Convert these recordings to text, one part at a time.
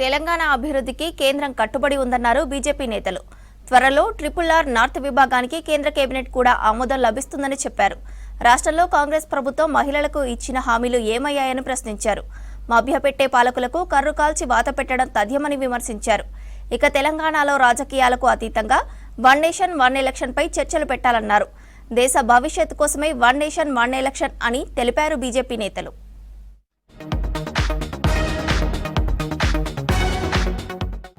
తెలంగాణ అభివృద్ధికి కేంద్రం కట్టుబడి ఉందన్నారు బీజేపీ నేతలు. త్వరలో RRR నార్త్ విభాగానికి కేంద్ర కేబినెట్ కూడా ఆమోదం లభిస్తుందని చెప్పారు. రాష్ట్రంలో కాంగ్రెస్ ప్రభుత్వం మహిళలకు ఇచ్చిన హామీలు ఏమయ్యాయని ప్రశ్నించారు. మభ్యపెట్టే పాలకులకు కర్రు కాల్చి వాత పెట్టడం తథ్యమని విమర్శించారు. ఇక తెలంగాణలో రాజకీయాలకు అతీతంగా వన్ నేషన్ వన్ ఎలక్షన్ పై చర్చలు పెట్టాలన్నారు. దేశ భవిష్యత్తు కోసమే వన్ నేషన్ వన్ ఎలక్షన్ అని తెలిపారు బీజేపీ నేతలు.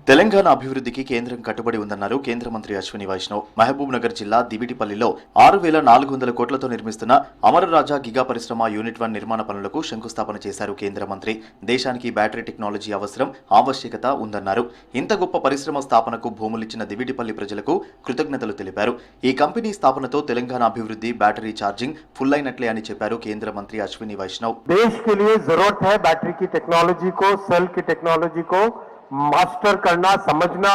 తెలంగాణ అభివృద్ధికి కేంద్రం కట్టుబడి ఉందన్నారు కేంద్ర మంత్రి అశ్విని వైష్ణవ్. మహబూబ్ నగర్ జిల్లా దివిటిపల్లిలో 6,400 కోట్లతో నిర్మిస్తున్న అమరరాజా గిగా పరిశ్రమ యూనిట్ 1 నిర్మాణ పనులకు శంకుస్థాపన చేశారు కేంద్ర మంత్రి. దేశానికి బ్యాటరీ టెక్నాలజీ అవసరం, ఆవశ్యకత ఉందన్నారు. ఇంత గొప్ప పరిశ్రమ స్థాపనకు భూములిచ్చిన దివిటిపల్లి ప్రజలకు కృతజ్ఞతలు తెలిపారు. ఈ కంపెనీ స్థాపనతో తెలంగాణ అభివృద్ధి, బ్యాటరీ ఛార్జింగ్ ఫుల్ అయినట్లే అని చెప్పారు కేంద్ర మంత్రి అశ్విని వైష్ణవ్. बैटरी की टेक्नोलॉजी को, सेल की टेक्नोलॉजी को मास्टर करना, समझना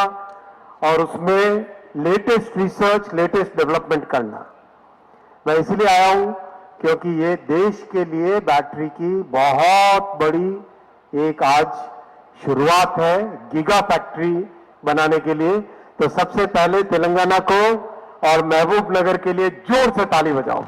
और उसमें लेटेस्ट रिसर्च, लेटेस्ट डेवलपमेंट करना. मैं इसलिए आया हूं क्योंकि ये देश के लिए बैटरी की बहुत बड़ी एक आज शुरुआत है गीगा फैक्ट्री बनाने के लिए. तो सबसे पहले तेलंगाना को और महबूब नगर के लिए जोर से ताली बजाओ.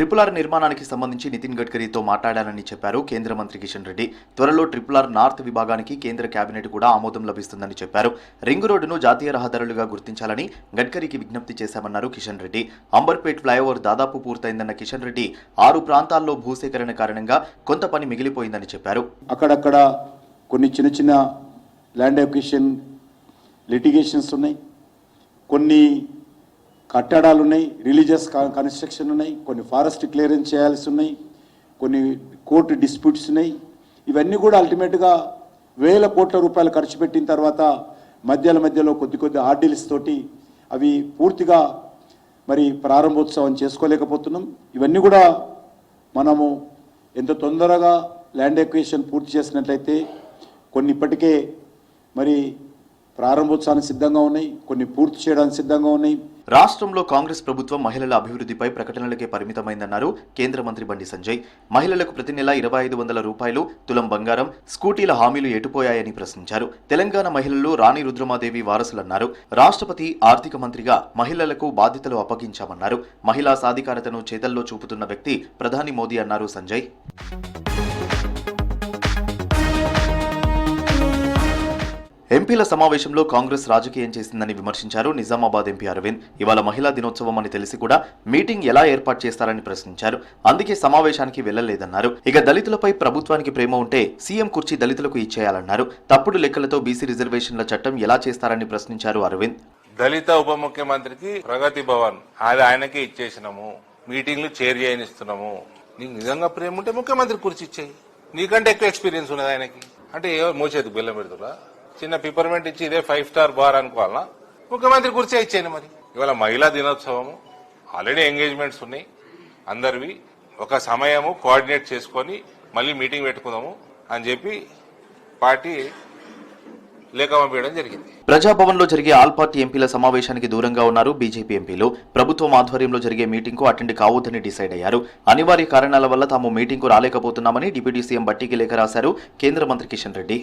RRR నిర్మాణానికి సంబంధించి నితిన్ గడ్కరీతో మాట్లాడానని చెప్పారు కేంద్ర మంత్రి కిషన్ రెడ్డి. త్వరలో RRR నార్త్ విభాగానికి కేంద్ర కేబినెట్ కూడా ఆమోదం లభిస్తుందని చెప్పారు. రింగ్ రోడ్డును జాతీయ రహదారులుగా గుర్తించాలని గడ్కరీకి విజ్ఞప్తి చేశామన్నారు కిషన్ రెడ్డి. అంబర్పేట్ ఫ్లైఓవర్ దాదాపు పూర్తయిందన్న కిషన్ రెడ్డి 6 ప్రాంతాల్లో భూసేకరణ కారణంగా కొంత పని మిగిలిపోయిందని చెప్పారు. అక్కడక్కడ కొన్ని చిన్న చిన్న ల్యాండ్ అక్విజిషన్ లిటిగేషన్స్ ఉన్నాయి, కొన్ని కట్టడాలు ఉన్నాయి, రిలీజియస్ కన్స్ట్రక్షన్ ఉన్నాయి, కొన్ని ఫారెస్ట్ క్లియరెన్స్ చేయాల్సి ఉన్నాయి, కొన్ని కోర్టు డిస్ప్యూట్స్ ఉన్నాయి. ఇవన్నీ కూడా అల్టిమేట్గా వేల కోట్ల రూపాయలు ఖర్చు పెట్టిన తర్వాత మధ్యలో కొద్ది ఆర్డీల్స్ తోటి అవి పూర్తిగా మరి ప్రారంభోత్సవం చేసుకోలేకపోతున్నాం. ఇవన్నీ కూడా మనము ఎంత తొందరగా ల్యాండ్ ఎక్విజిషన్ పూర్తి చేసినట్లయితే కొన్ని ఇప్పటికే మరి ప్రారంభోత్సవానికి సిద్ధంగా ఉన్నాయి, కొన్ని పూర్తి చేయడానికి సిద్ధంగా ఉన్నాయి. రాష్ట్రంలో కాంగ్రెస్ ప్రభుత్వం మహిళల అభివృద్ధిపై ప్రకటనలకే పరిమితమైందన్నారు కేంద్ర మంత్రి బండి సంజయ్. మహిళలకు ప్రతి నెల 2,500 రూపాయలు, తులం బంగారం, స్కూటీల హామీలు ఎటుపోయాయని ప్రశ్నించారు. తెలంగాణ మహిళలు రాణి రుద్రమాదేవి వారసులన్నారు. రాష్ట్రపతి ఆర్థిక మంత్రిగా మహిళలకు బాధ్యతలు అప్పగించామన్నారు. మహిళా సాధికారతను చేతల్లో చూపుతున్న వ్యక్తి ప్రధాని మోదీ అన్నారు సంజయ్. ఎంపీల సమావేశంలో కాంగ్రెస్ రాజకీయం చేసిందని విమర్శించారు నిజామాబాద్ ఎంపీ అరవింద్. ఇవాళ మహిళా దినోత్సవం అని తెలిసి కూడా మీటింగ్ ఎలా ఏర్పాటు చేస్తారని ప్రశ్నించారు. అందుకే సమావేశానికి వెళ్లలేదన్నారు. ఇక దళితులపై ప్రభుత్వానికి ప్రేమ ఉంటే సీఎం కుర్చీ దళితులకు ఇచ్చేయాలన్నారు. తప్పుడు లెక్కలతో బీసీ రిజర్వేషన్ల చట్టం ఎలా చేస్తారని ప్రశ్నించారు అరవింద్. దళిత ఉప ముఖ్యమంత్రికి ప్రగతి భవన్ అది ఆయనకే ఇచ్చేసినాము, మీటింగ్లు చైర్ చేయనిస్తున్నాము. నీకు నిజంగా ప్రేమ ఉంటే ముఖ్యమంత్రి కుర్చీ ఇచ్చేయి. నీకంటే ఎక్కువ ఎక్స్పీరియన్స్ ఉన్నది ఆయనకి. అంటే మోచేతికి బెల్లం పెడుతున్నా, చిన్న పిపర్మెంట్ ఇచ్చి ఇదే 5 స్టార్ బార్ అనుకోవాలన్నా, ముఖ్యమంత్రి కూర్చే ఇచ్చేయండి. మరి ఇవాళ మహిళా దినోత్సవము, ఆల్రెడీ ఎంగేజ్మెంట్స్ ఉన్నాయి అందరివి. ఒక సమయము కోఆర్డినేట్ చేసుకొని మళ్ళీ మీటింగ్ పెట్టుకుందాము అని చెప్పి పార్టీ లేఖ పంపించడం జరిగింది. ప్రజాభవన్ లో జరిగే ఆల్ పార్టీ ఎంపీల సమావేశానికి దూరంగా ఉన్నారు బీజేపీ ఎంపీలు. ప్రభుత్వం ఆధ్వర్యంలో జరిగే మీటింగ్ కు అటెండ్ కావద్దని డిసైడ్ అయ్యారు. అనివార్య కారణాల వల్ల తాము మీటింగ్ కు రాలేకపోతున్నామని డిప్యూటీ సీఎం బట్టికి లేఖ రాశారు కేంద్ర మంత్రి కిషన్ రెడ్డి.